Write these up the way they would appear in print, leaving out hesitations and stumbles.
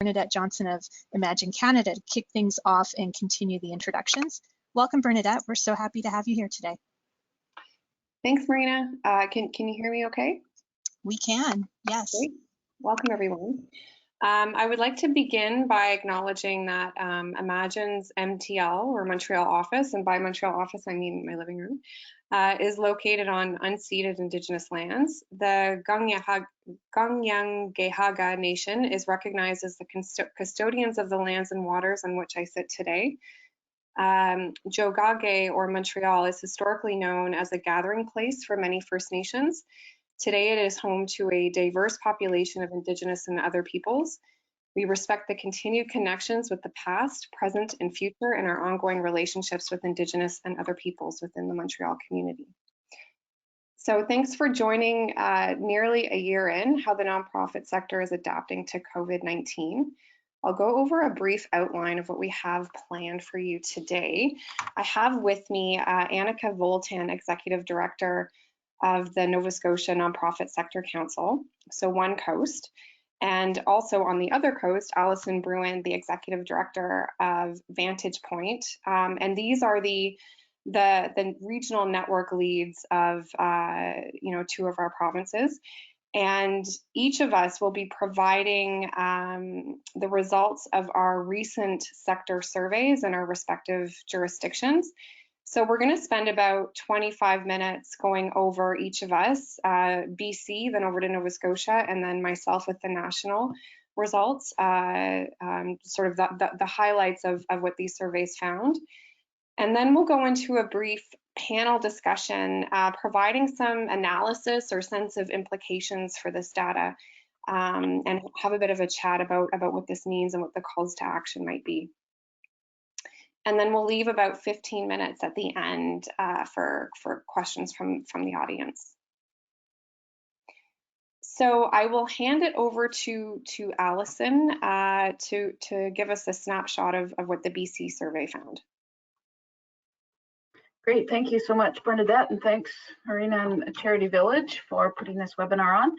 Bernadette Johnson of Imagine Canada to kick things off and continue the introductions. Welcome, Bernadette. We're so happy to have you here today. Thanks, Marina. Can you hear me okay? We can, yes. Great. Welcome, everyone. I would like to begin by acknowledging that Imagine's MTL, or Montreal office, and by Montreal office I mean my living room, is located on unceded Indigenous lands. The Gangyangehaga Nation is recognized as the custodians of the lands and waters on which I sit today. Jogage, or Montreal, is historically known as a gathering place for many First Nations. Today it is home to a diverse population of Indigenous and other peoples. We respect the continued connections with the past, present, and future in our ongoing relationships with Indigenous and other peoples within the Montreal community. So thanks for joining nearly a year in, how the nonprofit sector is adapting to COVID-19. I'll go over a brief outline of what we have planned for you today. I have with me Annika Voltan, Executive Director of the Nova Scotia Nonprofit Sector Council, so one coast, and also on the other coast, Alison Bruin, the Executive Director of Vantage Point, and these are the regional network leads of two of our provinces. And each of us will be providing the results of our recent sector surveys in our respective jurisdictions. So we're going to spend about 25 minutes going over each of us, BC, then over to Nova Scotia, and then myself with the national results, sort of the highlights of what these surveys found. And then we'll go into a brief panel discussion, providing some analysis or sense of implications for this data, and have a bit of a chat about what this means and what the calls to action might be. And then we'll leave about 15 minutes at the end for questions from the audience. So I will hand it over to Alison to give us a snapshot of what the BC survey found. Great, thank you so much, Bernadette, and thanks, Marina and Charity Village for putting this webinar on.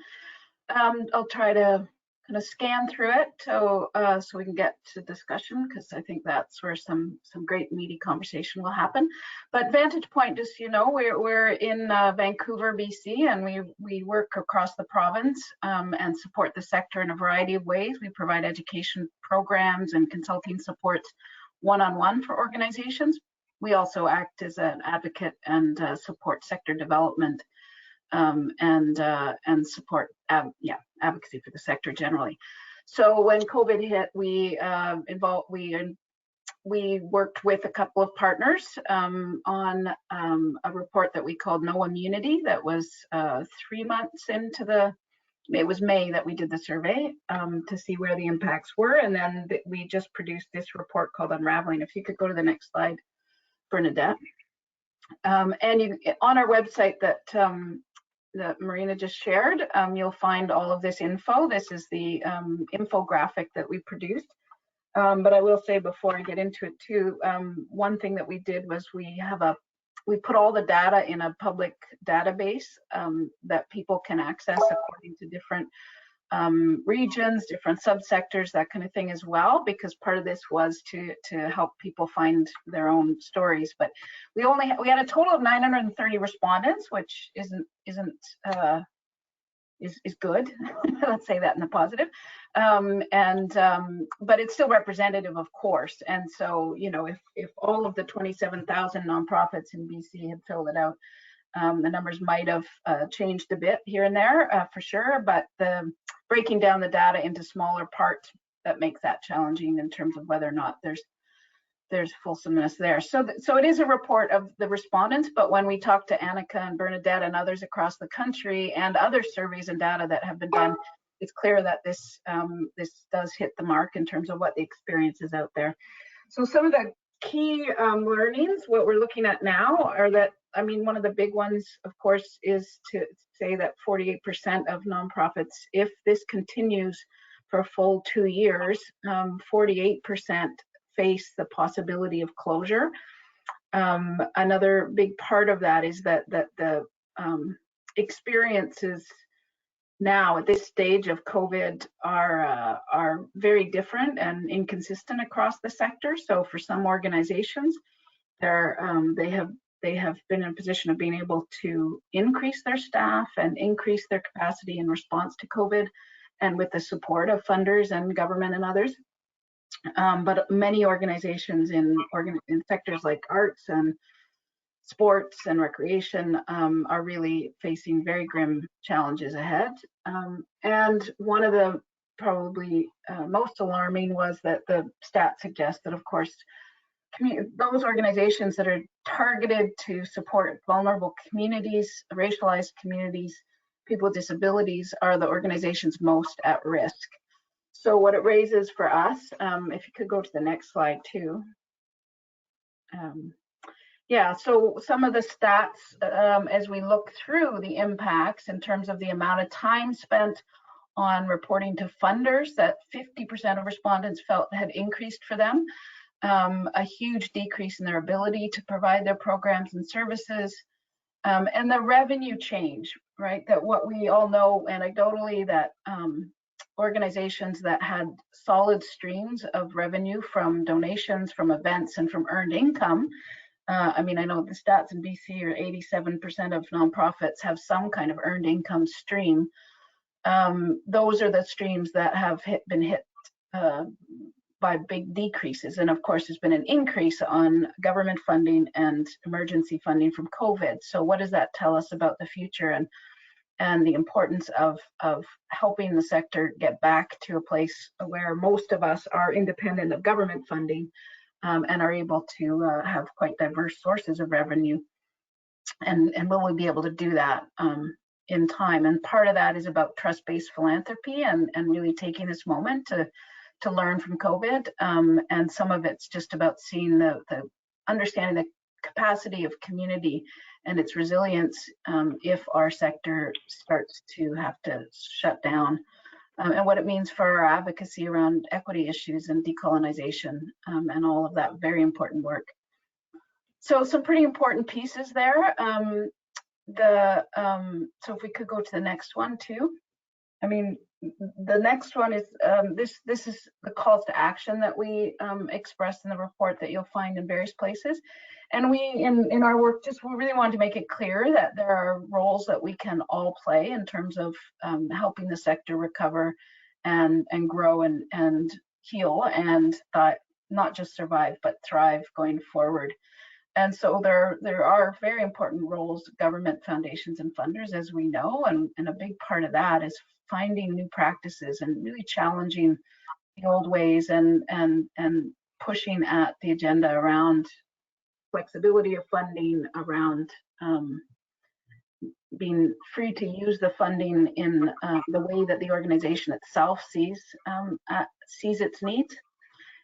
I'll try to kind of scan through it so we can get to discussion, because I think that's where some great meaty conversation will happen. But Vantage Point, just we're in Vancouver, BC, and we work across the province and support the sector in a variety of ways. We provide education programs and consulting support one-on-one for organizations. We also act as an advocate and support sector development and support advocacy for the sector generally. So when COVID hit, we worked with a couple of partners on a report that we called No Immunity. That was 3 months into it was May that we did the survey to see where the impacts were, and then we just produced this report called Unraveling. If you could go to the next slide, Bernadette. And on our website that Marina just shared, you'll find all of this info. This is the infographic that we produced. But I will say before I get into it too, one thing that we did was we put all the data in a public database that people can access according to different regions, different subsectors, that kind of thing as well, because part of this was to help people find their own stories. But we had a total of 930 respondents, which is good. Let's say that in the positive. But it's still representative, of course. And so, if all of the 27,000 nonprofits in BC had filled it out, the numbers might have changed a bit here and there for sure, but breaking down the data into smaller parts, that makes that challenging in terms of whether or not there's fulsomeness there. So it is a report of the respondents, but when we talk to Annika and Bernadette and others across the country and other surveys and data that have been done, it's clear that this does hit the mark in terms of what the experience is out there. So some of the key learnings, what we're looking at now are that, one of the big ones, of course, is to say that 48% of nonprofits, if this continues for a full 2 years, 48% face the possibility of closure. Another big part of that is that the experiences now at this stage of COVID are very different and inconsistent across the sector. So for some organizations, they have been in a position of being able to increase their staff and increase their capacity in response to COVID, and with the support of funders and government and others. But many organizations in sectors like arts and sports and recreation are really facing very grim challenges ahead. And one of the probably most alarming was that the stats suggest that, of course, those organizations that are targeted to support vulnerable communities, racialized communities, people with disabilities are the organizations most at risk. So what it raises for us, if you could go to the next slide too. Yeah, so some of the stats as we look through the impacts in terms of the amount of time spent on reporting to funders, that 50% of respondents felt had increased for them, a huge decrease in their ability to provide their programs and services, and the revenue change, right? That what we all know anecdotally, that organizations that had solid streams of revenue from donations, from events, and from earned income. I mean, I know the stats in BC are 87% of nonprofits have some kind of earned income stream. Those are the streams that have been hit by big decreases. And of course, there's been an increase on government funding and emergency funding from COVID. So what does that tell us about the future and the importance of helping the sector get back to a place where most of us are independent of government funding and are able to have quite diverse sources of revenue? And will we be able to do that in time? And part of that is about trust-based philanthropy and really taking this moment to learn from COVID. And some of it's just about seeing the understanding the capacity of community and its resilience if our sector starts to have to shut down, and what it means for our advocacy around equity issues and decolonization and all of that very important work. So some pretty important pieces there. So if we could go to the next one too. I mean, the next one is this is the calls to action that we expressed in the report that you'll find in various places. And we, in our work, we really wanted to make it clear that there are roles that we can all play in terms of helping the sector recover and grow and heal and not just survive, but thrive going forward. And so there are very important roles, government, foundations, and funders, as we know, and a big part of that is finding new practices and really challenging the old ways and pushing at the agenda around flexibility of funding, around being free to use the funding in the way that the organization itself sees its needs.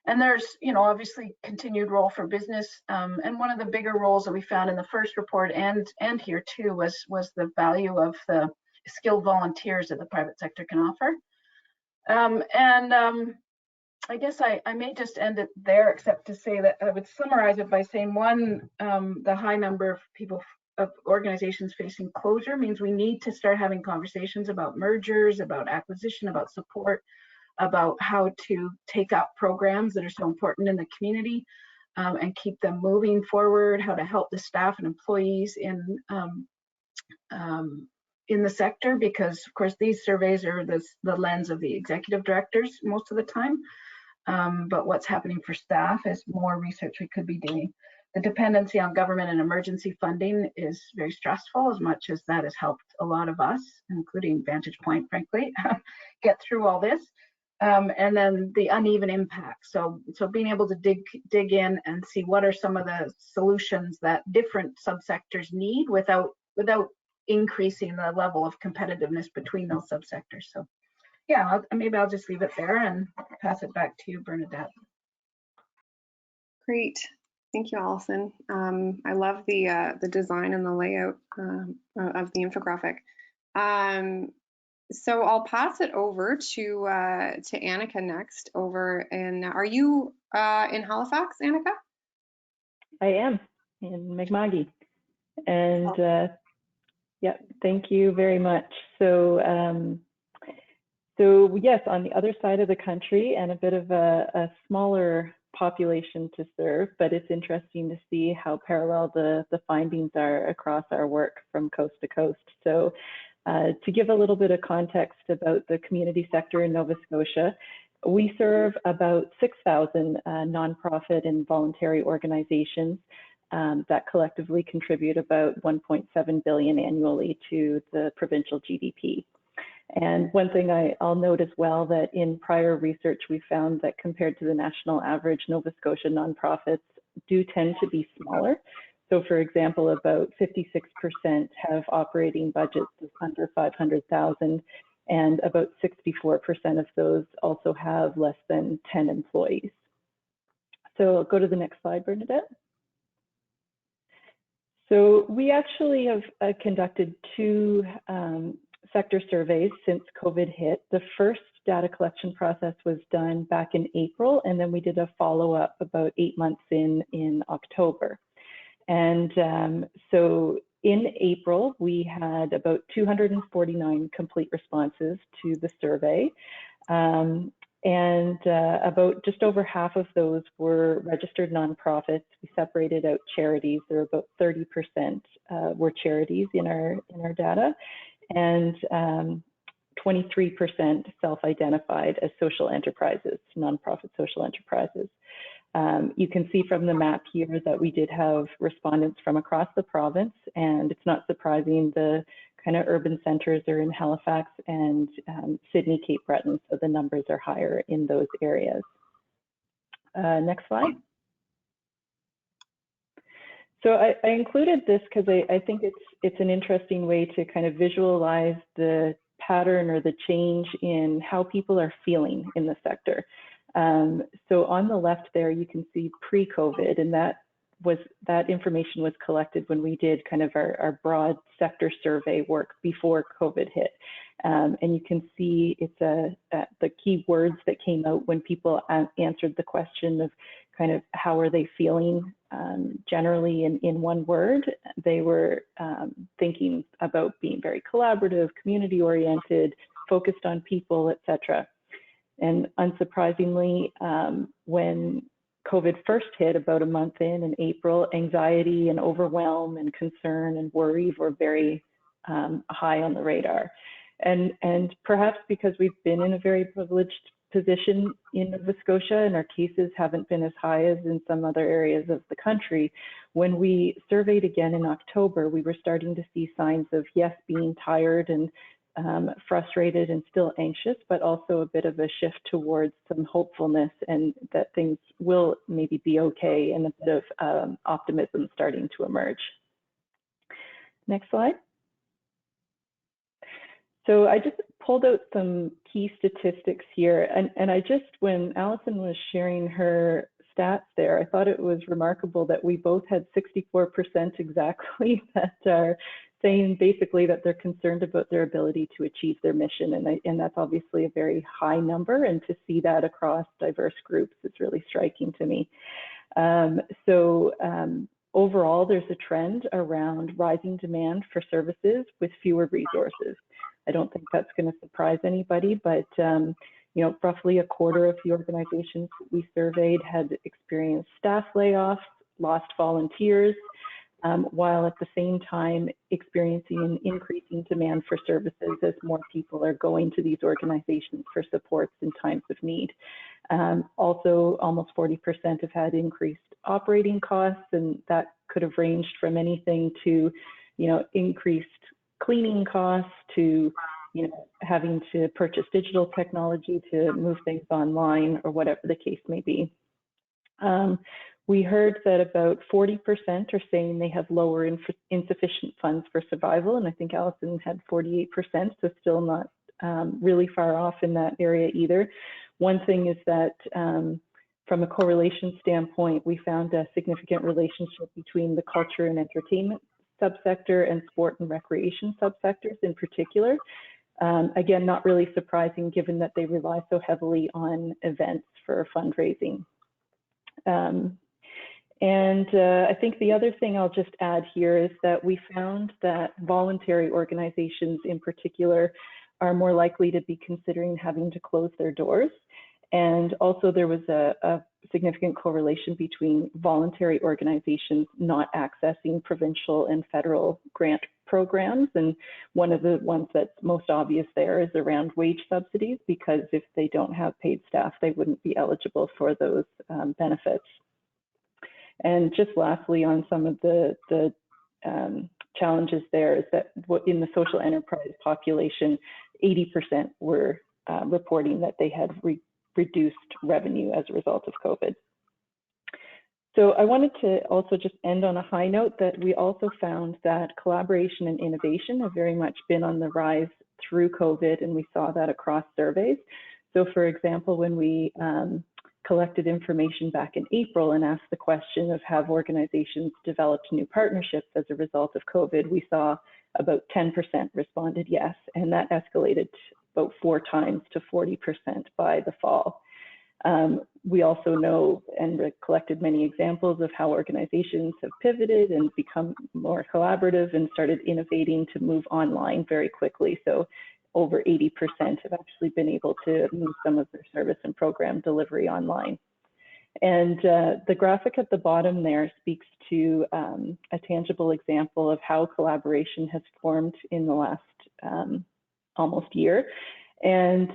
And there's, obviously continued role for business. And one of the bigger roles that we found in the first report and here too was the value of the skilled volunteers that the private sector can offer. I guess I may just end it there, except to say that I would summarize it by saying, one, the high number of organizations facing closure means we need to start having conversations about mergers, about acquisition, about support, about how to take up programs that are so important in the community and keep them moving forward, how to help the staff and employees in the sector, because of course these surveys are the lens of the executive directors most of the time. But what's happening for staff is more research we could be doing. The dependency on government and emergency funding is very stressful, as much as that has helped a lot of us, including Vantage Point, frankly, get through all this. And then the uneven impact. So being able to dig in and see what are some of the solutions that different subsectors need without increasing the level of competitiveness between those subsectors. So yeah, maybe I'll just leave it there and pass it back to you, Bernadette. Great. Thank you, Allison. I love the design and the layout of the infographic. So I'll pass it over to Annika next. Are you in Halifax, Annika? I am in Mi'kma'ki, and Yeah, thank you very much. So yes, on the other side of the country and a bit of a smaller population to serve, but it's interesting to see how parallel the findings are across our work from coast to coast. So to give a little bit of context about the community sector in Nova Scotia, we serve about 6,000 nonprofit and voluntary organizations that collectively contribute about 1.7 billion annually to the provincial GDP. And one thing I'll note as well, that in prior research, we found that compared to the national average, Nova Scotia nonprofits do tend to be smaller. So for example, about 56% have operating budgets of under 500,000, and about 64% of those also have less than 10 employees. So I'll go to the next slide, Bernadette. So we actually have conducted two sector surveys since COVID hit. The first data collection process was done back in April, and then we did a follow-up about 8 months in October. And so in April, we had about 249 complete responses to the survey. And about just over half of those were registered nonprofits. We separated out charities. There were about 30% were charities in our data, and 23% self-identified as social enterprises, nonprofit social enterprises. You can see from the map here that we did have respondents from across the province, and it's not surprising the kind of urban centers are in Halifax and Sydney, Cape Breton, so the numbers are higher in those areas. Next slide. So I included this because I think it's an interesting way to kind of visualize the pattern or the change in how people are feeling in the sector. So on the left there, you can see pre-COVID, and that information was collected when we did kind of our broad sector survey work before COVID hit. And you can see it's the key words that came out when people answered the question of kind of how are they feeling generally in one word. They were thinking about being very collaborative, community oriented, focused on people, etc. And unsurprisingly, when COVID first hit about a month in April, anxiety and overwhelm and concern and worry were very high on the radar. And perhaps because we've been in a very privileged position in Nova Scotia and our cases haven't been as high as in some other areas of the country, when we surveyed again in October, we were starting to see signs of, yes, being tired and frustrated and still anxious, but also a bit of a shift towards some hopefulness and that things will maybe be okay, and a bit of optimism starting to emerge. Next slide. So I just pulled out some key statistics here, and I just, when Allison was sharing her stats there, I thought it was remarkable that we both had 64% exactly that are saying basically that they're concerned about their ability to achieve their mission. And that's obviously a very high number, and to see that across diverse groups is really striking to me. Overall, there's a trend around rising demand for services with fewer resources. I don't think that's going to surprise anybody, but you know, roughly a quarter of the organizations we surveyed had experienced staff layoffs, lost volunteers, while at the same time experiencing an increasing demand for services as more people are going to these organizations for supports in times of need. Also, almost 40% have had increased operating costs, and that could have ranged from anything to, you know, increased cleaning costs to, you know, having to purchase digital technology to move things online, or whatever the case may be. We heard that about 40% are saying they have lower insufficient funds for survival, and I think Allison had 48%, so still not really far off in that area either. One thing is that from a correlation standpoint, we found a significant relationship between the culture and entertainment subsector and sport and recreation subsectors in particular. Again, not really surprising given that they rely so heavily on events for fundraising. And I think the other thing I'll just add here is that we found that voluntary organizations in particular are more likely to be considering having to close their doors. And also there was a significant correlation between voluntary organizations not accessing provincial and federal grant programs. And one of the ones that's most obvious there is around wage subsidies, because if they don't have paid staff, they wouldn't be eligible for those benefits. And just lastly, on some of the challenges there, is that in the social enterprise population, 80% were reporting that they had reduced revenue as a result of COVID. So I wanted to also just end on a high note that we also found that collaboration and innovation have very much been on the rise through COVID, and we saw that across surveys. So for example, when we collected information back in April and asked the question of have organizations developed new partnerships as a result of COVID, we saw about 10% responded yes, and that escalated about 4 times to 40% by the fall. We also know and collected many examples of how organizations have pivoted and become more collaborative and started innovating to move online very quickly. So over 80% have actually been able to move some of their service and program delivery online. And the graphic at the bottom there speaks to a tangible example of how collaboration has formed in the last almost year. And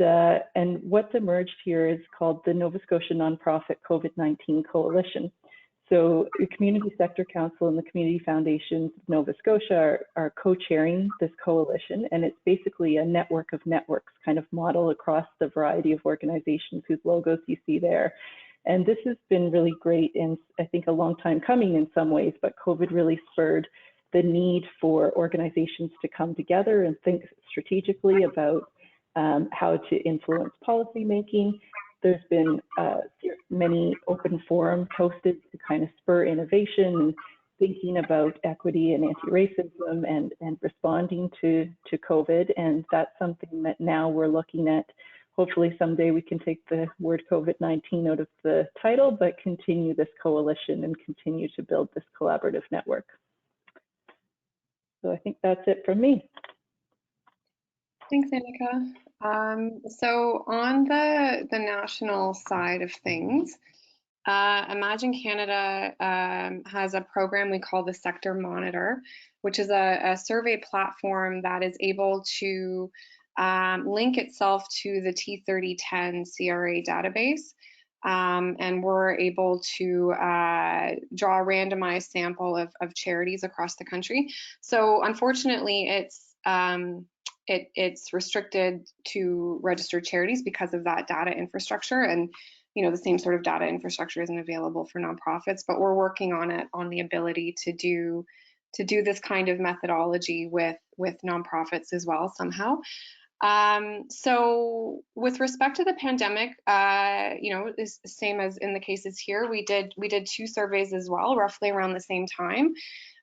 what's emerged here is called the Nova Scotia Nonprofit COVID-19 Coalition. So the Community Sector Council and the Community Foundations of Nova Scotia are co-chairing this coalition, and it's basically a network of networks kind of model across the variety of organizations whose logos you see there. And this has been really great, and I think a long time coming in some ways, but COVID really spurred the need for organizations to come together and think strategically about how to influence policy making. There's been many open forums hosted to kind of spur innovation and thinking about equity and anti-racism and responding to COVID. And that's something that now we're looking at. Hopefully someday we can take the word COVID-19 out of the title, but continue this coalition and continue to build this collaborative network. So I think that's it from me. Thanks, Annika. So on the national side of things, Imagine Canada has a program we call the Sector Monitor, which is a survey platform that is able to link itself to the T3010 CRA database. And we're able to draw a randomized sample of charities across the country. So unfortunately, it's restricted to registered charities because of that data infrastructure, and the same sort of data infrastructure isn't available for nonprofits, but we're working on it, on the ability to do this kind of methodology with nonprofits as well somehow. So with respect to the pandemic, it's the same as in the cases here. We did 2 surveys as well, roughly around the same time.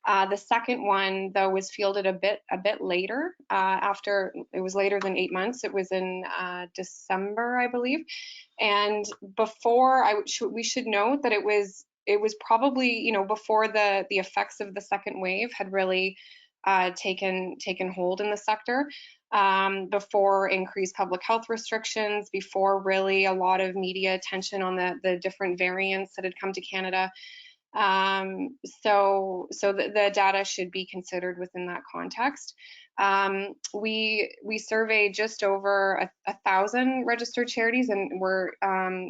The second one, though, was fielded a bit later. After it was later than 8 months. It was in December, I believe. And before, we should note that it was probably before the effects of the second wave had really taken hold in the sector. Before increased public health restrictions, before really a lot of media attention on the different variants that had come to Canada. So the data should be considered within that context. We surveyed just over 1,000 registered charities, and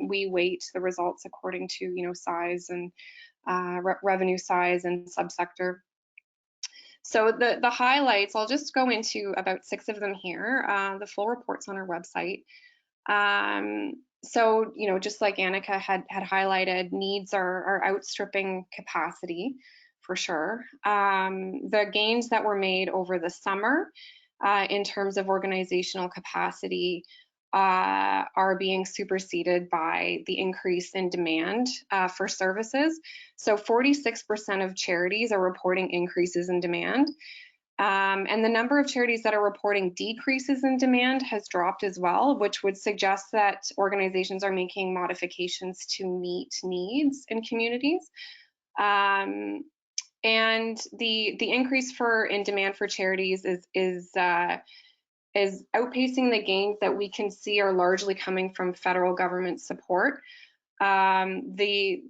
we weight the results according to size and revenue size and subsector. So the highlights, I'll just go into about 6 of them here. The full report's on our website. So, just like Annika had highlighted, needs are outstripping capacity for sure. The gains that were made over the summer in terms of organizational capacity are being superseded by the increase in demand for services. So 46% of charities are reporting increases in demand. And the number of charities that are reporting decreases in demand has dropped as well, which would suggest that organizations are making modifications to meet needs in communities. And the increase in demand for charities is outpacing the gains that we can see are largely coming from federal government support. The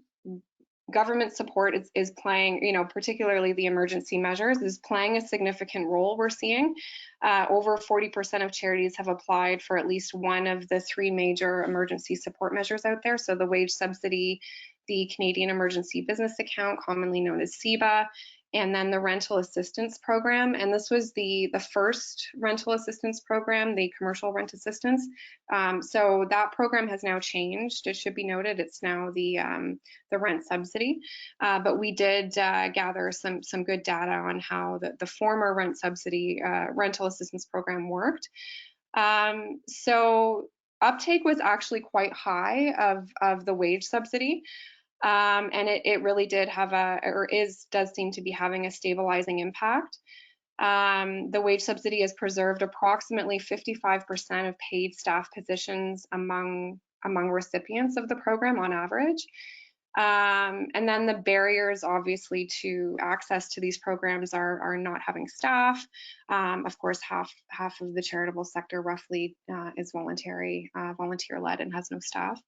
government support is playing, particularly the emergency measures, is playing a significant role. We're seeing over 40% of charities have applied for at least one of the three major emergency support measures out there. So the wage subsidy, the Canadian Emergency Business Account, commonly known as CEBA, and then the rental assistance program. And this was the first rental assistance program, the commercial rent assistance. So that program has now changed. It should be noted it's now the rent subsidy. But we did gather some good data on how the former rent subsidy rental assistance program worked. So uptake was actually quite high of the wage subsidy. And it really did have does seem to be having a stabilizing impact. The wage subsidy has preserved approximately 55% of paid staff positions among recipients of the program on average. And then the barriers, obviously, to access to these programs are not having staff. Of course, half of the charitable sector roughly is volunteer-led and has no staff.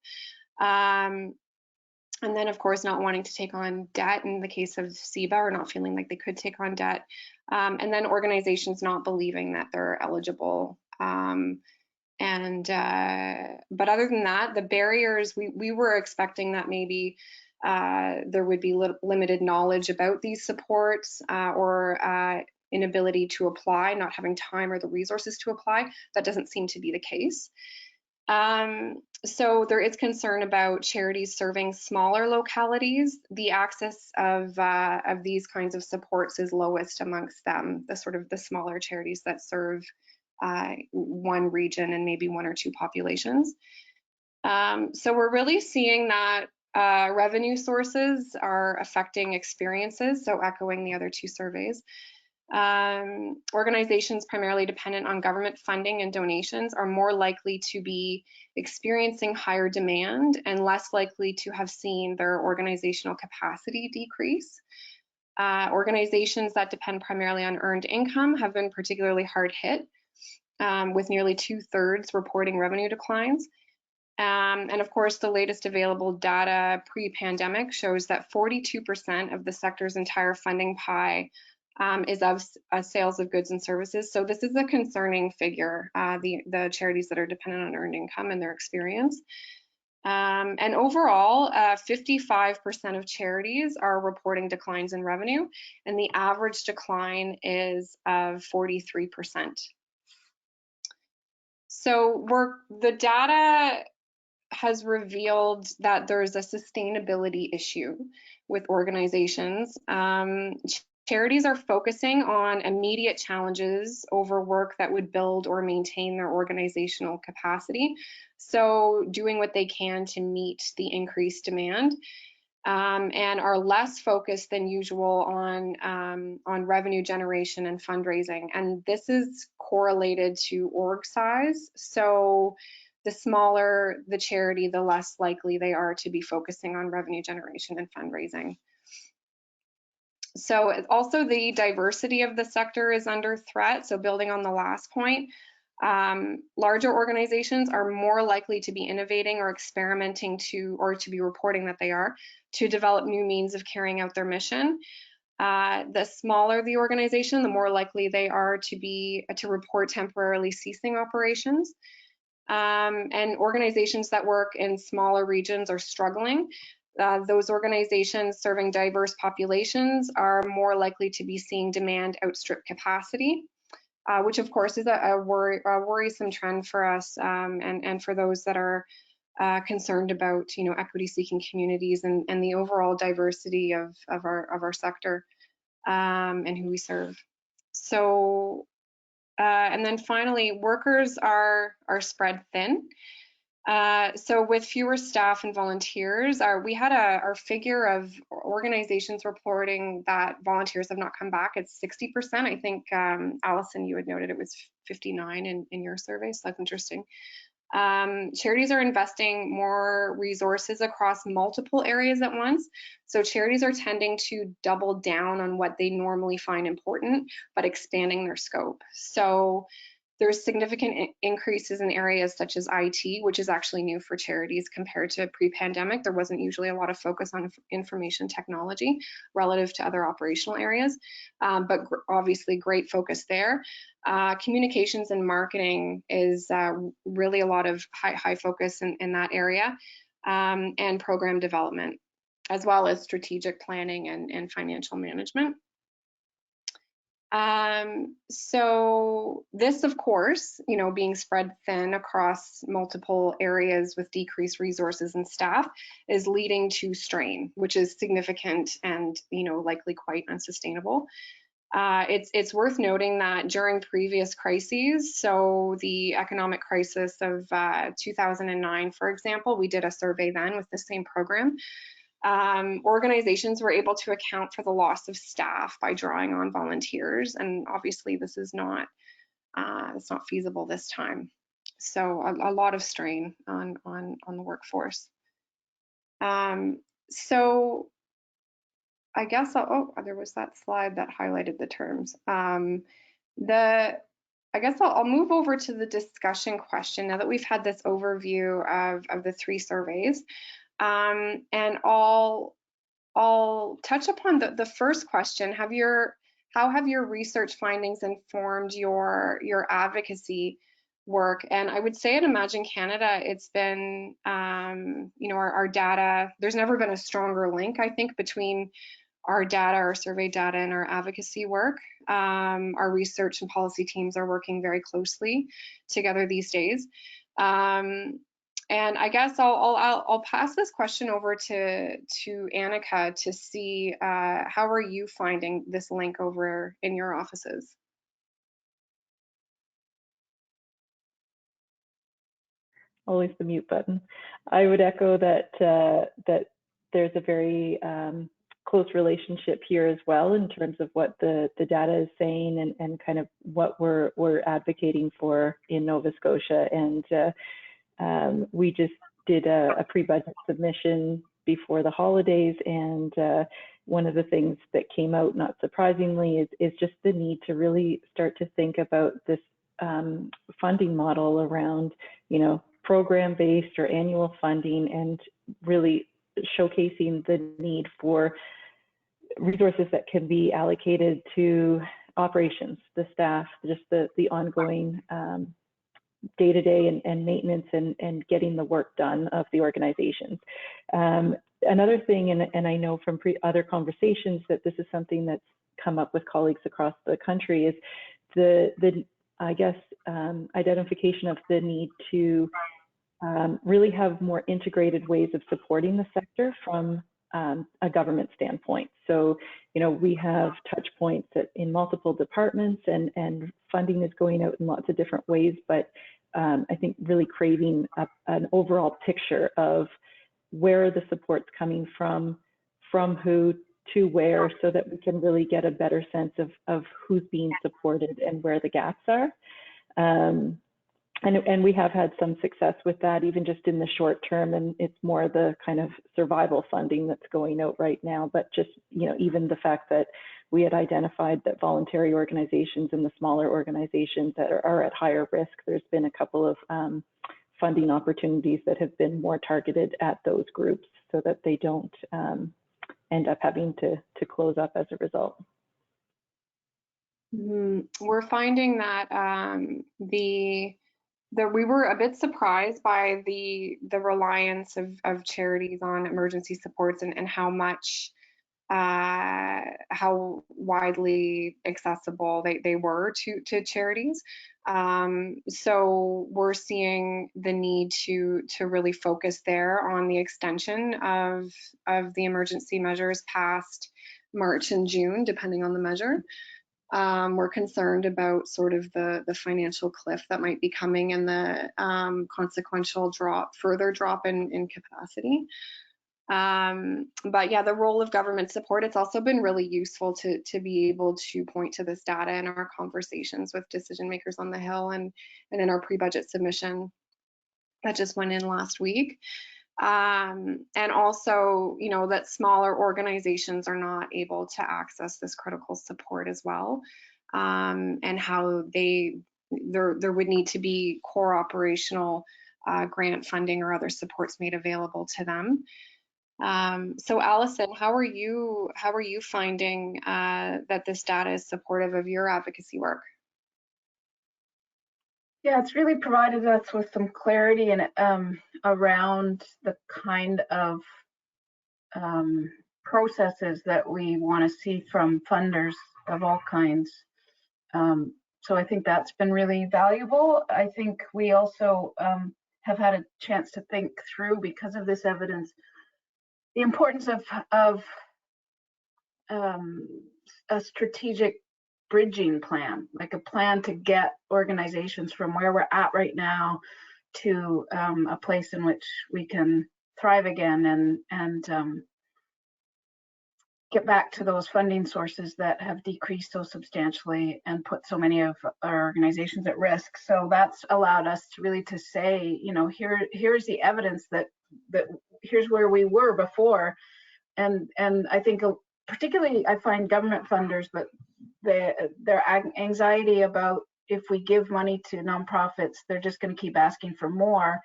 And then, of course, not wanting to take on debt in the case of CEBA, or not feeling like they could take on debt. And then organizations not believing that they're eligible. But other than that, the barriers, we were expecting that maybe there would be limited knowledge about these supports or inability to apply, not having time or the resources to apply. That doesn't seem to be the case. So there is concern about charities serving smaller localities. The access of these kinds of supports is lowest amongst them, the smaller charities that serve one region and maybe one or two populations. So we're really seeing that revenue sources are affecting experiences, so echoing the other two surveys. Organizations primarily dependent on government funding and donations are more likely to be experiencing higher demand and less likely to have seen their organizational capacity decrease. Organizations that depend primarily on earned income have been particularly hard hit, with nearly 2/3 reporting revenue declines. And of course, the latest available data pre-pandemic shows that 42% of the sector's entire funding pie is of sales of goods and services. So this is a concerning figure, the charities that are dependent on earned income and their experience. And overall, 55% of charities are reporting declines in revenue, and the average decline is of 43%. So the data has revealed that there's a sustainability issue with organizations. Charities are focusing on immediate challenges over work that would build or maintain their organizational capacity. So doing what they can to meet the increased demand, and are less focused than usual on revenue generation and fundraising. And this is correlated to org size. So the smaller the charity, the less likely they are to be focusing on revenue generation and fundraising. So also the diversity of the sector is under threat. So building on the last point, larger organizations are more likely to be innovating or experimenting to be reporting that they are, to develop new means of carrying out their mission. The smaller the organization, the more likely they are to report temporarily ceasing operations. And organizations that work in smaller regions are struggling. Those organizations serving diverse populations are more likely to be seeing demand outstrip capacity, which of course is a worrisome trend for us and for those that are concerned about equity-seeking communities and the overall diversity of our sector and who we serve. So and then finally, workers are spread thin. So with fewer staff and volunteers, we had our figure of organizations reporting that volunteers have not come back. It's 60%. I think, Allison, you had noted it was 59 in your survey, so that's interesting. Charities are investing more resources across multiple areas at once. So charities are tending to double down on what they normally find important, but expanding their scope. So there's significant increases in areas such as IT, which is actually new for charities compared to pre-pandemic. There wasn't usually a lot of focus on information technology relative to other operational areas, but obviously great focus there. Communications and marketing is really a lot of high focus in that area, and program development, as well as strategic planning and financial management. So this, of course, being spread thin across multiple areas with decreased resources and staff is leading to strain, which is significant and, likely quite unsustainable. It's worth noting that during previous crises, so the economic crisis of 2009, for example, we did a survey then with the same program. Organizations were able to account for the loss of staff by drawing on volunteers, and obviously this is not it's not feasible this time. So a lot of strain on the workforce. So I guess there was that slide that highlighted the terms. I guess I'll move over to the discussion question now that we've had this overview of the 3 surveys. And I'll touch upon the first question. How have your research findings informed your advocacy work? And I would say at Imagine Canada, it's been, our data, there's never been a stronger link, I think, between our data, our survey data, and our advocacy work. Our research and policy teams are working very closely together these days. And I guess I'll pass this question over to Annika to see how are you finding this link over in your offices? Always the mute button. I would echo that that there's a very close relationship here as well in terms of what the data is saying and kind of what we're advocating for in Nova Scotia. And we just did a pre-budget submission before the holidays, and one of the things that came out, not surprisingly, is just the need to really start to think about this funding model around, program-based or annual funding, and really showcasing the need for resources that can be allocated to operations, the staff, just the ongoing day-to-day and maintenance and getting the work done of the organizations. Another thing, and I know from other conversations that this is something that's come up with colleagues across the country, is the identification of the need to really have more integrated ways of supporting the sector from a government standpoint. So, we have touch points in multiple departments, and funding is going out in lots of different ways, but I think really craving an overall picture of where the support's coming from who to where, so that we can really get a better sense of who's being supported and where the gaps are. And we have had some success with that, even just in the short term, and it's more the kind of survival funding that's going out right now. But just, even the fact that we had identified that voluntary organizations and the smaller organizations that are at higher risk, there's been a couple of funding opportunities that have been more targeted at those groups so that they don't end up having to close up as a result. We're finding that we were a bit surprised by the reliance of charities on emergency supports and how much, how widely accessible they were to charities. So we're seeing the need to really focus there on the extension of the emergency measures past March and June, depending on the measure. We're concerned about sort of the financial cliff that might be coming and the consequential further drop in capacity. But yeah, the role of government support, it's also been really useful to be able to point to this data in our conversations with decision makers on the Hill and in our pre-budget submission. that just went in last week. And also, you know, that smaller organizations are not able to access this critical support as well, and how there would need to be core operational grant funding or other supports made available to them. So Allison, how are you finding that this data is supportive of your advocacy work? Yeah, it's really provided us with some clarity and around the kind of processes that we want to see from funders of all kinds. So I think that's been really valuable. I think we also have had a chance to think through, because of this evidence, the importance of a strategic bridging plan, like a plan to get organizations from where we're at right now to a place in which we can thrive again and get back to those funding sources that have decreased so substantially and put so many of our organizations at risk. So that's allowed us to really to say, you know, here's the evidence that here's where we were before. And I think particularly I find government funders, but their anxiety about, if we give money to nonprofits, they're just going to keep asking for more.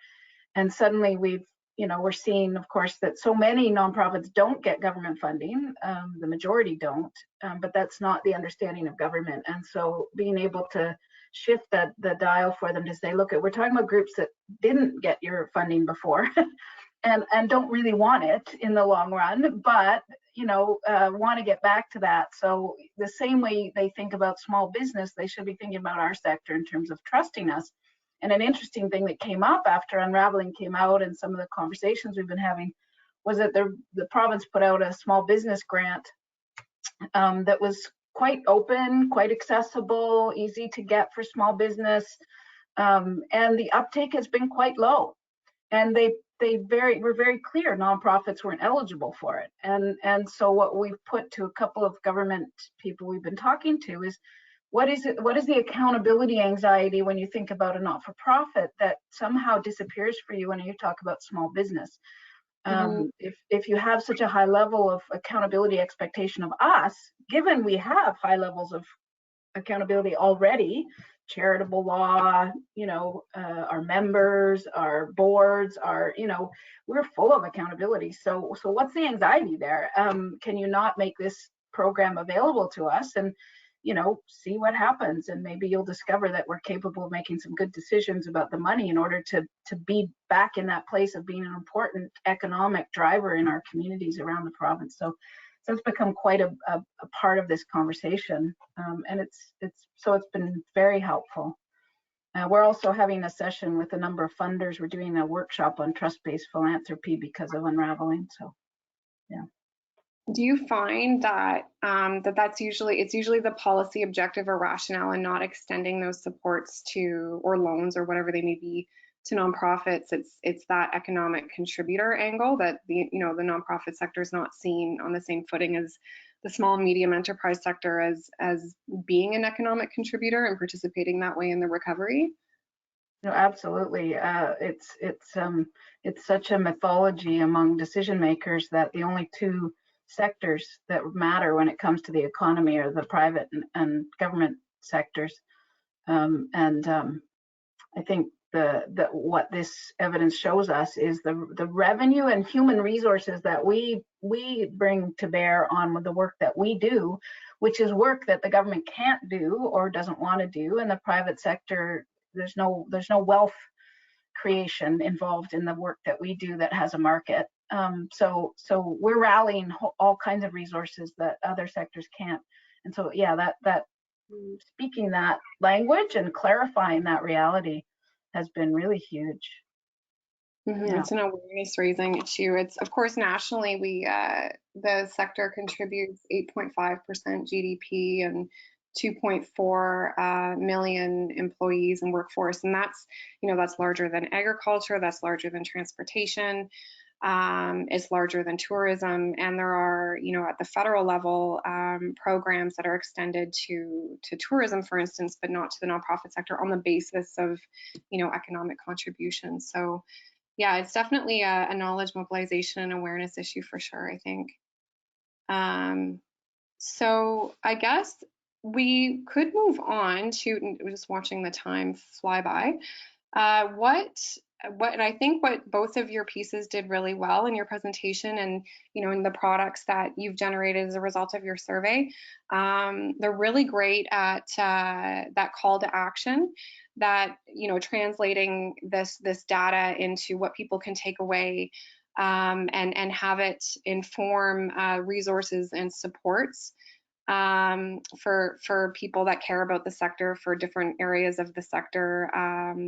And suddenly we're seeing, of course, that so many nonprofits don't get government funding. The majority don't, but that's not the understanding of government. And so being able to shift the dial for them to say, look, we're talking about groups that didn't get your funding before and don't really want it in the long run, but want to get back to that. So the same way they think about small business, they should be thinking about our sector in terms of trusting us. And an interesting thing that came up after Unraveling came out and some of the conversations we've been having was that the province put out a small business grant that was quite open, quite accessible, easy to get for small business, and the uptake has been quite low. And they were very clear nonprofits weren't eligible for it. And so what we've put to a couple of government people we've been talking to is, what is the accountability anxiety when you think about a not-for-profit that somehow disappears for you when you talk about small business? If you have such a high level of accountability expectation of us, given we have high levels of accountability already, charitable law, our members, our boards, we're full of accountability. So what's the anxiety there? Can you not make this program available to us and see what happens? And maybe you'll discover that we're capable of making some good decisions about the money in order to be back in that place of being an important economic driver in our communities around the province. So it's become quite a part of this conversation, and it's been very helpful. We're also having a session with a number of funders. We're doing a workshop on trust-based philanthropy because of Unraveling. So, yeah. Do you find that it's usually the policy objective or rationale and not extending those supports to, or loans or whatever they may be, to nonprofits? It's that economic contributor angle that the nonprofit sector is not seen on the same footing as the small and medium enterprise sector as being an economic contributor and participating that way in the recovery. No, absolutely. It's such a mythology among decision makers that the only two sectors that matter when it comes to the economy are the private and government sectors. I think what this evidence shows us is the revenue and human resources that we bring to bear on the work that we do, which is work that the government can't do or doesn't want to do, and the private sector, there's no wealth creation involved in the work that we do that has a market. So we're rallying all kinds of resources that other sectors can't. And so, yeah, that speaking that language and clarifying that reality has been really huge. Yeah. It's an awareness raising issue. It's, of course, nationally, the sector contributes 8.5% GDP and 2.4 million employees and workforce. And that's larger than agriculture, that's larger than transportation. is larger than tourism, and there are, at the federal level, programs that are extended to tourism, for instance, but not to the nonprofit sector on the basis of, economic contributions. So, yeah, it's definitely a knowledge mobilization and awareness issue for sure, I think. So I guess we could move on to, just watching the time fly by. And I think what both of your pieces did really well in your presentation, and in the products that you've generated as a result of your survey, they're really great at that call to action, that translating this data into what people can take away, and have it inform resources and supports for people that care about the sector, for different areas of the sector,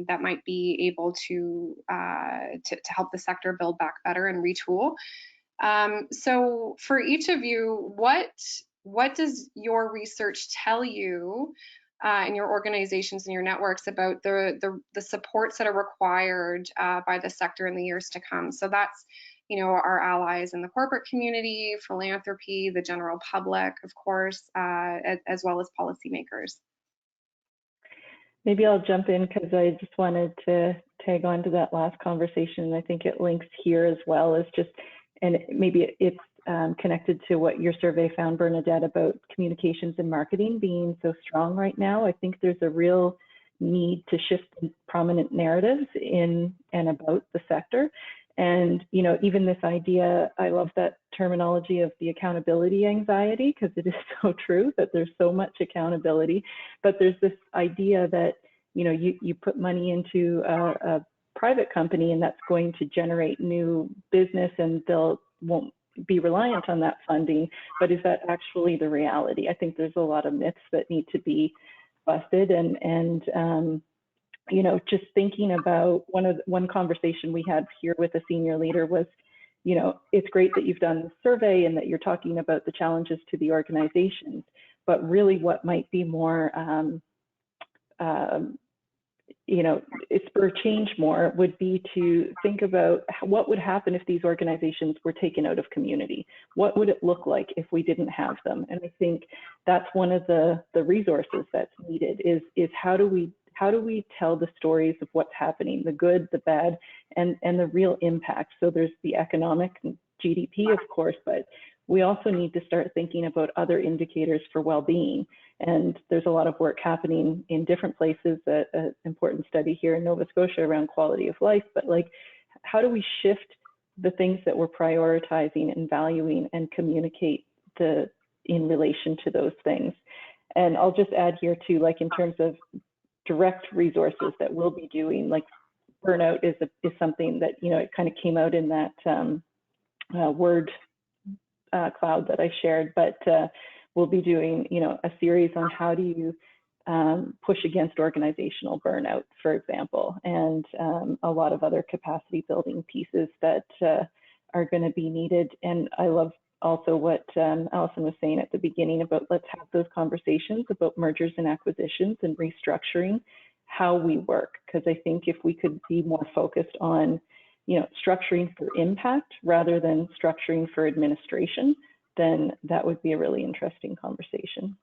that might be able to help the sector build back better and retool. So for each of you, what does your research tell you in your organizations and your networks about the supports that are required by the sector in the years to come? So that's our allies in the corporate community, philanthropy, the general public, of course, as well as policymakers. Maybe I'll jump in because I just wanted to tag on to that last conversation. I think it links here as well as just, and maybe it's connected to what your survey found, Bernadette, about communications and marketing being so strong right now. I think there's a real need to shift prominent narratives in and about the sector. And, even this idea, I love that terminology of the accountability anxiety, because it is so true that there's so much accountability, but there's this idea that, you put money into a private company and that's going to generate new business and won't be reliant on that funding, but is that actually the reality? I think there's a lot of myths that need to be busted, and just thinking about one conversation we had here with a senior leader was, it's great that you've done the survey and that you're talking about the challenges to the organizations, but really what might be more, spur change more would be to think about what would happen if these organizations were taken out of community. What would it look like if we didn't have them? And I think that's one of the resources that's needed is how do we tell the stories of what's happening, the good, the bad, and the real impact. So there's the economic GDP, of course, but we also need to start thinking about other indicators for well-being. And there's a lot of work happening in different places, an important study here in Nova Scotia around quality of life, but how do we shift the things that we're prioritizing and valuing and communicate in relation to those things? And I'll just add here too, in terms of direct resources that we'll be doing, burnout is something that, it kind of came out in that word cloud that I shared, but we'll be doing, a series on how do you push against organizational burnout, for example, and a lot of other capacity building pieces that are going to be needed. And I love also what Allison was saying at the beginning about let's have those conversations about mergers and acquisitions and restructuring how we work. Because I think if we could be more focused on, structuring for impact rather than structuring for administration, then that would be a really interesting conversation.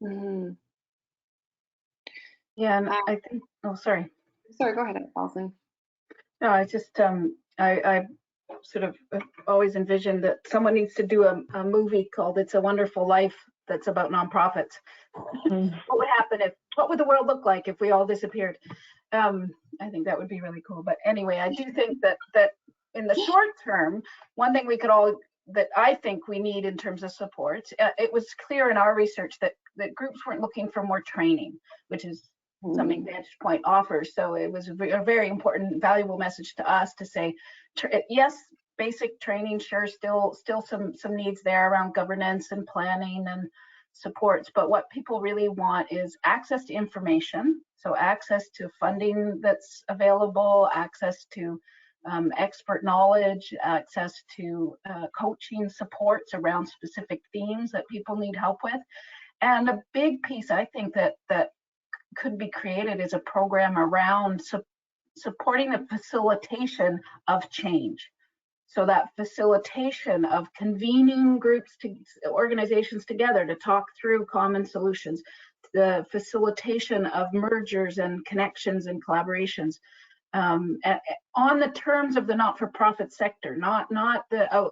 Mm-hmm. Yeah, and I think, sorry, go ahead, Allison. No, I just, I sort of always envisioned that someone needs to do a movie called It's a Wonderful Life that's about nonprofits. What would the world look like if we all disappeared? I think that would be really cool. But anyway, I do think that in the short term, one thing that I think we need in terms of support, it was clear in our research that groups weren't looking for more training, which is something Vantage Point offers. So it was a very important, valuable message to us to say, yes, basic training, sure, still some needs there around governance and planning and supports, but what people really want is access to information. So access to funding that's available, access to expert knowledge, access to coaching supports around specific themes that people need help with. And a big piece I think that could be created is a program around supporting the facilitation of change. So that facilitation of convening groups, organizations together to talk through common solutions, the facilitation of mergers and connections and collaborations on the terms of the not-for-profit sector, not the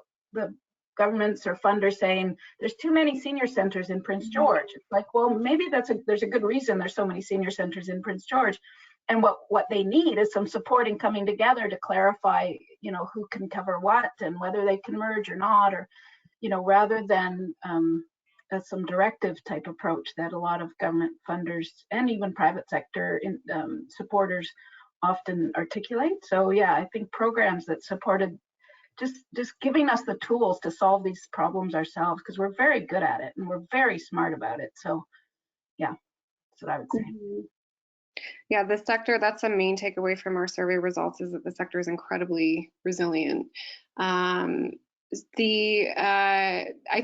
governments or funders saying there's too many senior centers in Prince George. It's like, well, maybe there's a good reason there's so many senior centers in Prince George. And what they need is some support in coming together to clarify, who can cover what and whether they can merge or not, or, rather than some directive type approach that a lot of government funders and even private sector supporters often articulate. So yeah, I think programs that supported just giving us the tools to solve these problems ourselves, because we're very good at it and we're very smart about it. So yeah, that's what I would say. Yeah, the sector, that's a main takeaway from our survey results, is that the sector is incredibly resilient. I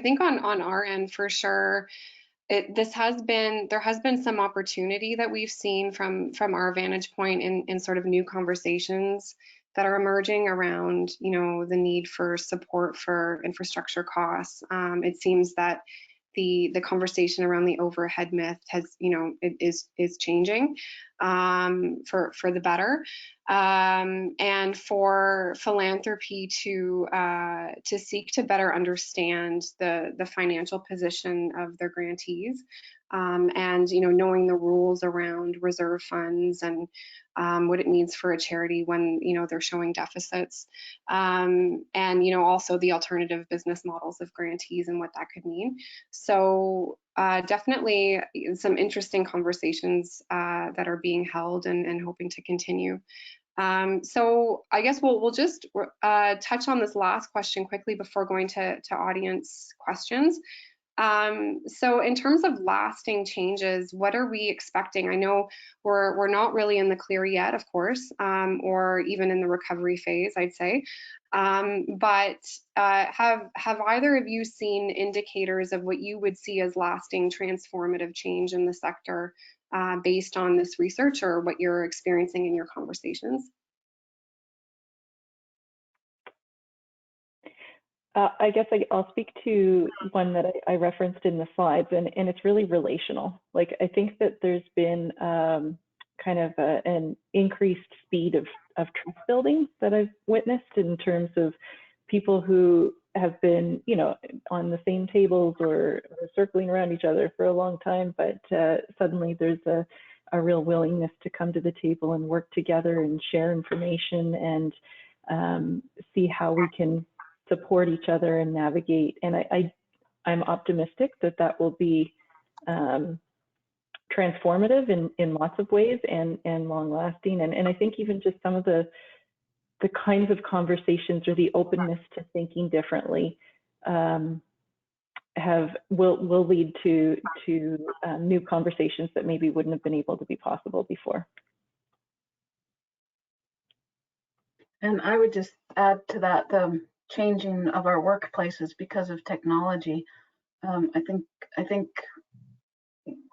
think on our end, for sure, there has been some opportunity that we've seen from our vantage point in sort of new conversations that are emerging around, the need for support for infrastructure costs. It seems that the conversation around the overhead myth has, is changing for the better, and for philanthropy to seek to better understand the financial position of their grantees, and knowing the rules around reserve funds and what it means for a charity when they're showing deficits, and also the alternative business models of grantees and what that could mean. So definitely some interesting conversations that are being held and hoping to continue. So I guess we'll just touch on this last question quickly before going to audience questions. So in terms of lasting changes, what are we expecting? I know we're not really in the clear yet, of course, or even in the recovery phase, I'd say. But have either of you seen indicators of what you would see as lasting transformative change in the sector based on this research or what you're experiencing in your conversations? I guess I'll speak to one that I referenced in the slides, and it's really relational. Like, I think that there's been kind of an increased speed of trust building that I've witnessed in terms of people who have been, on the same tables or circling around each other for a long time, but suddenly there's a real willingness to come to the table and work together and share information and see how we can support each other and navigate. And I'm optimistic that will be transformative in lots of ways and long lasting. And I think even just some of the kinds of conversations or the openness to thinking differently will lead to new conversations that maybe wouldn't have been able to be possible before. And I would just add to that the changing of our workplaces because of technology. I think,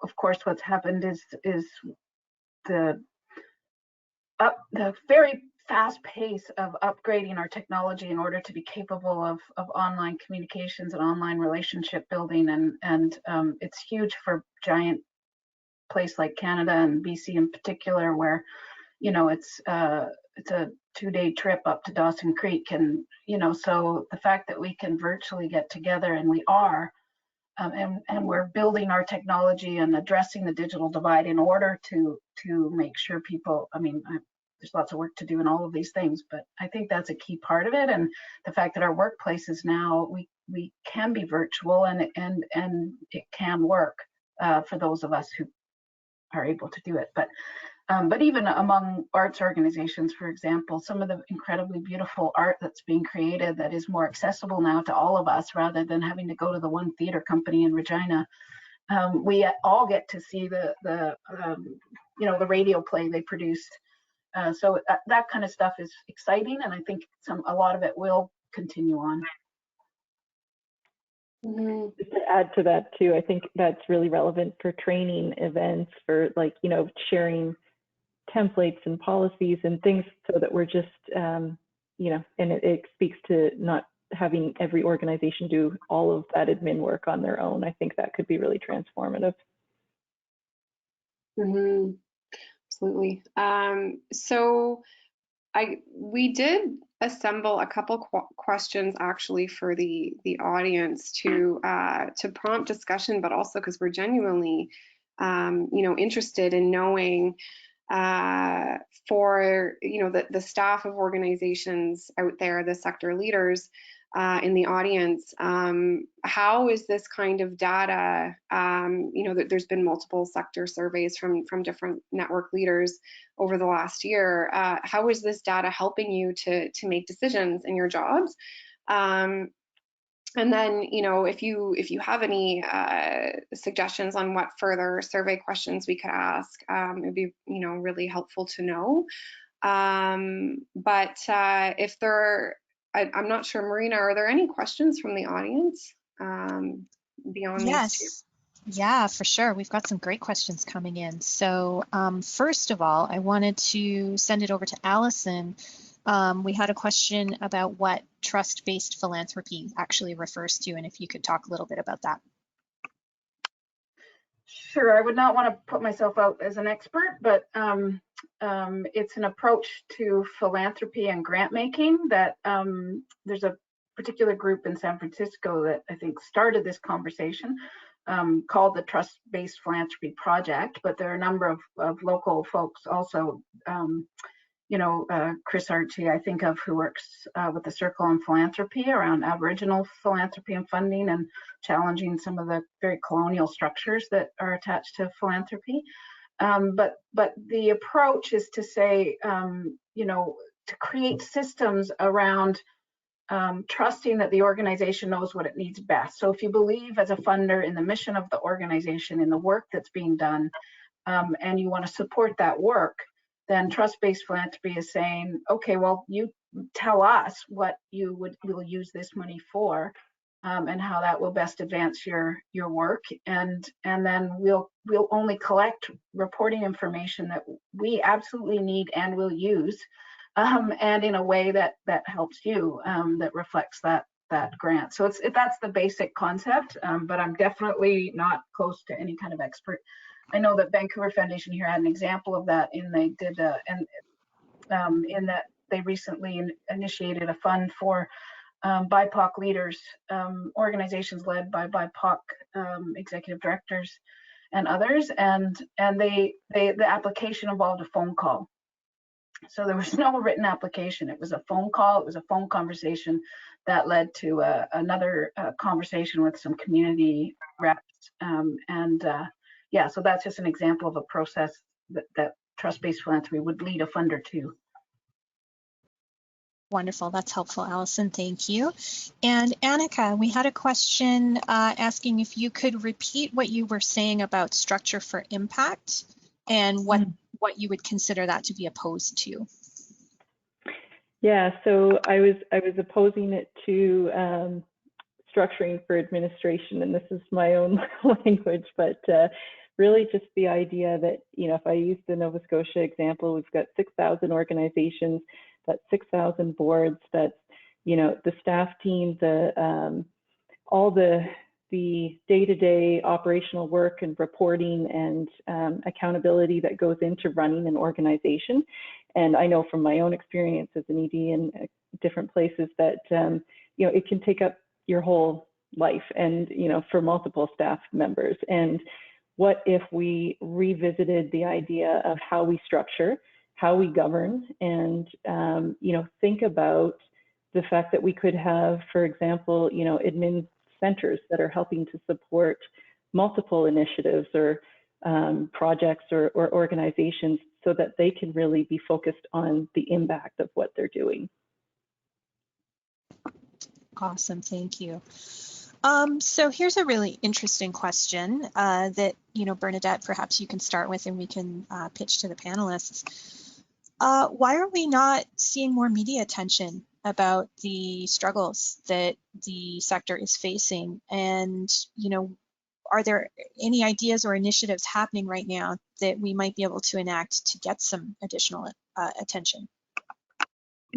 of course, what's happened is the very fast pace of upgrading our technology in order to be capable of online communications and online relationship building, and it's huge for giant place like Canada and BC in particular, where it's a 2-day trip up to Dawson Creek, and so the fact that we can virtually get together, and we are, and we're building our technology and addressing the digital divide in order to make sure people, there's lots of work to do in all of these things, but I think that's a key part of it. And the fact that our workplaces now, we can be virtual and it can work for those of us who are able to do it. But even among arts organizations, for example, some of the incredibly beautiful art that's being created that is more accessible now to all of us, rather than having to go to the one theater company in Regina, we all get to see the radio play they produced. So that kind of stuff is exciting, and I think a lot of it will continue on. Just to add to that too, I think that's really relevant for training events, for sharing templates and policies and things so that we're just, you know, and it speaks to not having every organization do all of that admin work on their own. I think that could be really transformative. Mm-hmm. Absolutely. So we did assemble a couple questions actually for the audience to prompt discussion, but also because we're genuinely you know, interested in knowing for, you know, the staff of organizations out there, the sector leaders in the audience, how is this kind of data, you know, there's been multiple sector surveys from different network leaders over the last year. How is this data helping you to make decisions in your jobs? And then, you know, if you have any suggestions on what further survey questions we could ask, it'd be, you know, really helpful to know. But if there, I'm not sure, Marina, are there any questions from the audience beyond these two? Yes. Yeah, for sure. We've got some great questions coming in. So first of all, I wanted to send it over to Allison. We had a question about what trust-based philanthropy actually refers to, and if you could talk a little bit about that. Sure, I would not want to put myself out as an expert, but it's an approach to philanthropy and grant making that there's a particular group in San Francisco that I think started this conversation called the TrustBased Philanthropy Project, but there are a number of local folks also, you know, Chris Archie, I think of, who works with the Circle on Philanthropy around Aboriginal philanthropy and funding and challenging some of the very colonial structures that are attached to philanthropy. But the approach is to say, you know, to create systems around trusting that the organization knows what it needs best. So if you believe as a funder in the mission of the organization, in the work that's being done, and you want to support that work, then trust-based philanthropy is saying, okay, well, you tell us what you will use this money for, and how that will best advance your work, and then we'll only collect reporting information that we absolutely need and will use, and in a way that helps you, that reflects that grant. So that's the basic concept, but I'm definitely not close to any kind of expert. I know that Vancouver Foundation here had an example of that, and they did, in that they recently initiated a fund for BIPOC leaders, organizations led by BIPOC executive directors and others, and the application involved a phone call. So there was no written application. It was a phone call. It was a phone conversation that led to another conversation with some community reps, yeah, so that's just an example of a process that trust-based philanthropy would lead a funder to. Wonderful, that's helpful, Allison, thank you. And Annika, we had a question asking if you could repeat what you were saying about structure for impact and what you would consider that to be opposed to. Yeah, so I was opposing it to structuring for administration, and this is my own language, but really just the idea that, you know, if I use the Nova Scotia example, we've got 6,000 organizations, that's 6,000 boards, that's, you know, the staff team, all the day-to-day operational work and reporting and accountability that goes into running an organization. And I know from my own experience as an ED in different places that, you know, it can take up your whole life, and, you know, for multiple staff members. And what if we revisited the idea of how we structure, how we govern, and, you know, think about the fact that we could have, for example, you know, admin centers that are helping to support multiple initiatives or projects or organizations, so that they can really be focused on the impact of what they're doing. Awesome, thank you. So here's a really interesting question that, you know, Bernadette, perhaps you can start with and we can pitch to the panelists. Why are we not seeing more media attention about the struggles that the sector is facing? And, you know, are there any ideas or initiatives happening right now that we might be able to enact to get some additional attention?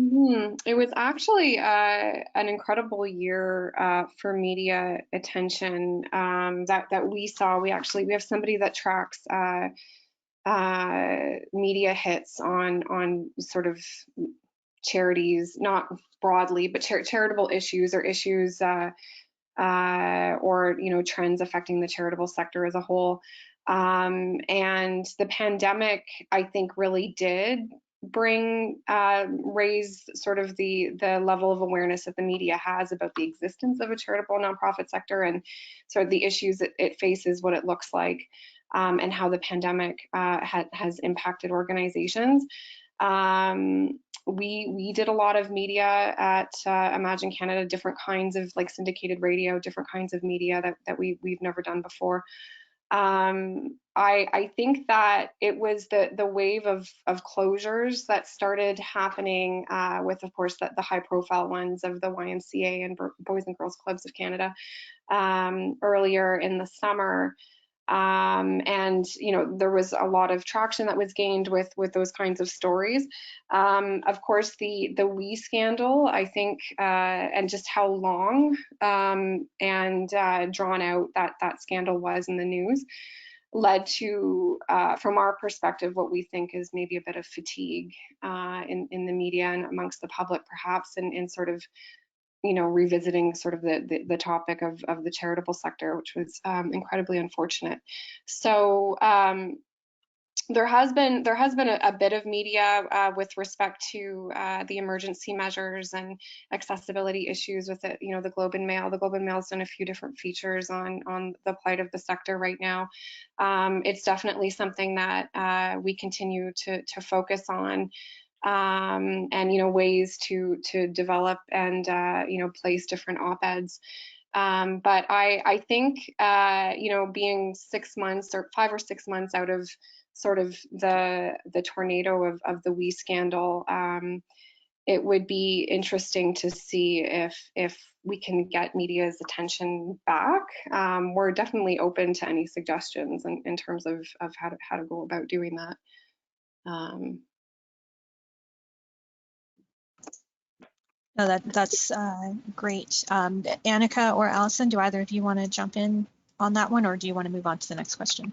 It was actually an incredible year for media attention that we saw. We have somebody that tracks media hits on sort of charities, not broadly, but charitable issues or issues or trends affecting the charitable sector as a whole. And the pandemic, I think, really did raise sort of the level of awareness that the media has about the existence of a charitable nonprofit sector and sort of the issues that it faces, what it looks like, and how the pandemic has impacted organizations. We did a lot of media at Imagine Canada, different kinds of like syndicated radio, different kinds of media that we've never done before. I think that it was the wave of closures that started happening with, of course, the high profile ones of the YMCA and Boys and Girls Clubs of Canada earlier in the summer. And there was a lot of traction that was gained with those kinds of stories. Of course, the WE scandal, I think, and just how long and drawn out that scandal was in the news, led to, from our perspective, what we think is maybe a bit of fatigue in the media and amongst the public, perhaps, in sort of revisiting sort of the topic of the charitable sector, which was incredibly unfortunate. So there has been a bit of media with respect to the emergency measures and accessibility issues with it. The Globe and Mail. The Globe and Mail's done a few different features on the plight of the sector right now. It's definitely something that we continue to focus on. And ways to develop and place different op-eds. But I think being 6 months or 5 or 6 months out of sort of the tornado of the WE scandal, it would be interesting to see if we can get media's attention back. We're definitely open to any suggestions in terms of how to go about doing that. No, that's great. Annika or Allison, do either of you want to jump in on that one, or do you want to move on to the next question?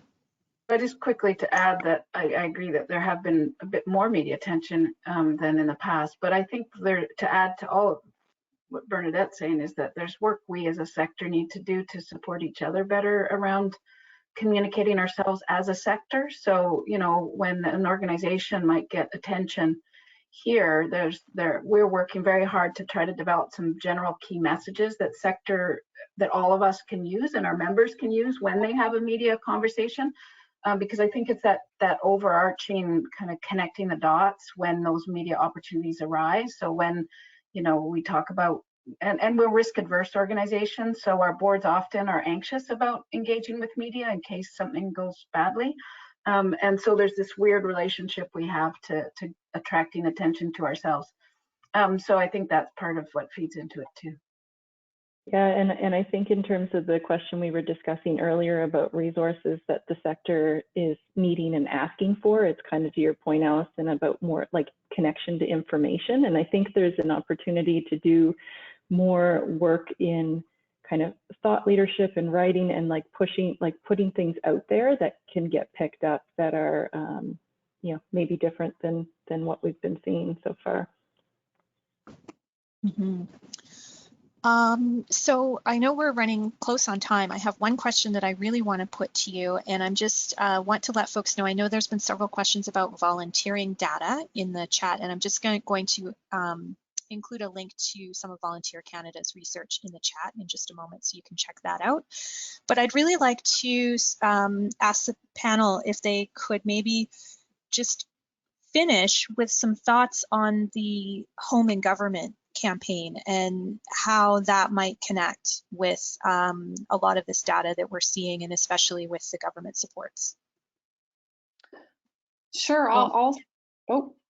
But just quickly to add that I agree that there have been a bit more media attention than in the past, but I think to add to all of what Bernadette's saying is that there's work we as a sector need to do to support each other better around communicating ourselves as a sector. So, when an organization might get attention here, we're working very hard to try to develop some general key messages that all of us can use and our members can use when they have a media conversation, because I think it's that overarching kind of connecting the dots when those media opportunities arise. So when we talk about, and we're risk adverse organizations, so our boards often are anxious about engaging with media in case something goes badly. And so there's this weird relationship we have to attracting attention to ourselves. So I think that's part of what feeds into it too. Yeah, and I think in terms of the question we were discussing earlier about resources that the sector is needing and asking for, it's kind of to your point, Allison, about more like connection to information. And I think there's an opportunity to do more work in kind of thought leadership and writing and putting things out there that can get picked up that are maybe different than what we've been seeing so far. Mm-hmm. So I know we're running close on time. I have one question that I really want to put to you, and I'm just want to let folks know, I know there's been several questions about volunteering data in the chat, and I'm just going to include a link to some of Volunteer Canada's research in the chat in just a moment, so you can check that out. But I'd really like to ask the panel if they could maybe just finish with some thoughts on the home and government campaign and how that might connect with a lot of this data that we're seeing, and especially with the government supports. Sure,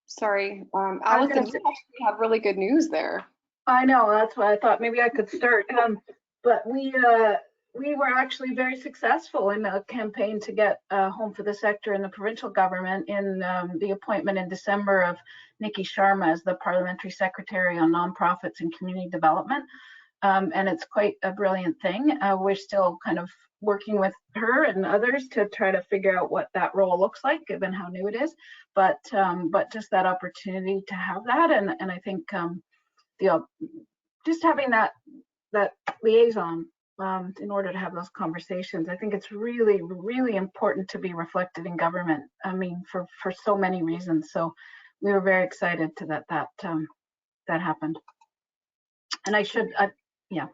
sorry, Allison, you actually have really good news there. I know, that's why I thought maybe I could start. But we were actually very successful in a campaign to get a home for the sector in the provincial government in the appointment in December of Nikki Sharma as the Parliamentary Secretary on Nonprofits and Community Development. And it's quite a brilliant thing. We're still kind of working with her and others to try to figure out what that role looks like, given how new it is. But just that opportunity to have that, and I think just having that liaison in order to have those conversations, I think it's really, really important to be reflected in government. I mean, for so many reasons. So we were very excited to that happened. And yeah.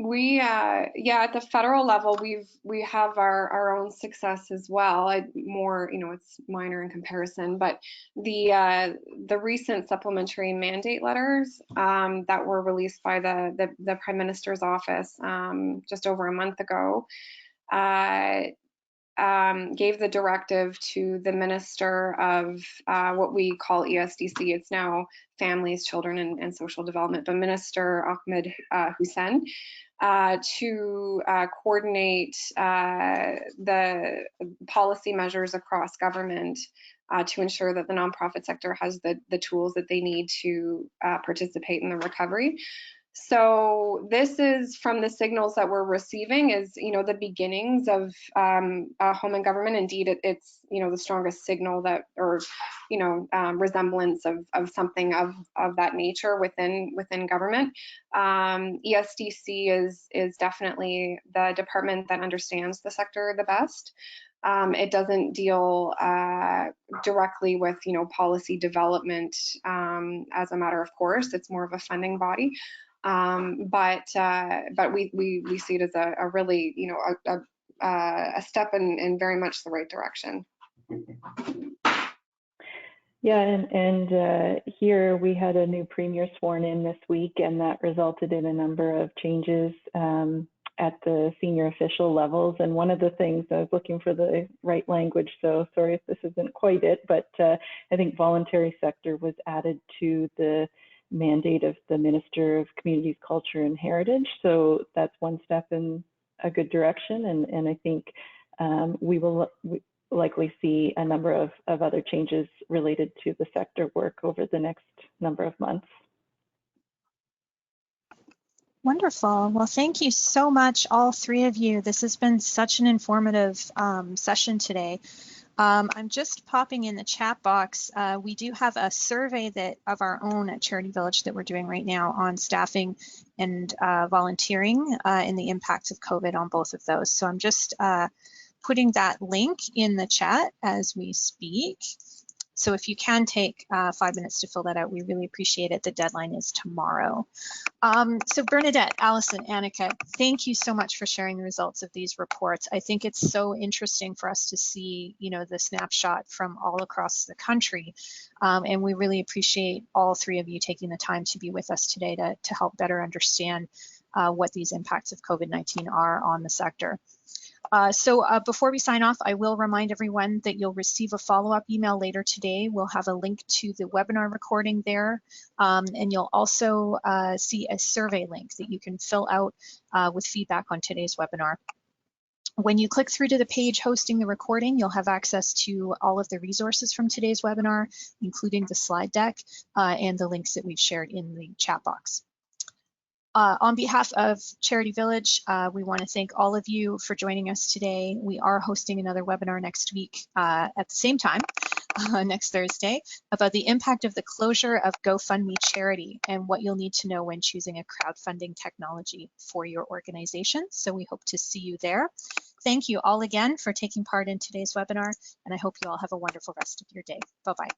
We at the federal level, we have our own success as well. More, it's minor in comparison, but the recent supplementary mandate letters that were released by the Prime Minister's office just over a month ago gave the directive to the Minister of what we call ESDC. It's now Families, Children and Social Development, but Minister Ahmed Hussein, to coordinate the policy measures across government to ensure that the nonprofit sector has the tools that they need to participate in the recovery. So this is, from the signals that we're receiving, is the beginnings of home and government. Indeed, it's the strongest signal that, or resemblance of something of that nature within government. ESDC is definitely the department that understands the sector the best. It doesn't deal directly with policy development as a matter of course. It's more of a funding body. But we see it as a really a step in very much the right direction. Yeah, and here we had a new premier sworn in this week, and that resulted in a number of changes at the senior official levels. And one of the things, I was looking for the right language, so sorry if this isn't quite it, but I think voluntary sector was added to the mandate of the Minister of Communities, Culture and Heritage. So that's one step in a good direction. And I think we will likely see a number of other changes related to the sector work over the next number of months. Wonderful. Well, thank you so much, all three of you. This has been such an informative session today. I'm just popping in the chat box. We do have a survey of our own at Charity Village that we're doing right now on staffing and volunteering and the impacts of COVID on both of those. So I'm just putting that link in the chat as we speak. So if you can take 5 minutes to fill that out, we really appreciate it. The deadline is tomorrow. So Bernadette, Allison, Annika, thank you so much for sharing the results of these reports. I think it's so interesting for us to see, the snapshot from all across the country. And we really appreciate all three of you taking the time to be with us today to help better understand what these impacts of COVID-19 are on the sector. So before we sign off, I will remind everyone that you'll receive a follow-up email later today. We'll have a link to the webinar recording there, and you'll also see a survey link that you can fill out with feedback on today's webinar. When you click through to the page hosting the recording, you'll have access to all of the resources from today's webinar, including the slide deck and the links that we've shared in the chat box. On behalf of Charity Village, we want to thank all of you for joining us today. We are hosting another webinar next week at the same time, next Thursday, about the impact of the closure of GoFundMe charity and what you'll need to know when choosing a crowdfunding technology for your organization. So we hope to see you there. Thank you all again for taking part in today's webinar, and I hope you all have a wonderful rest of your day. Bye-bye.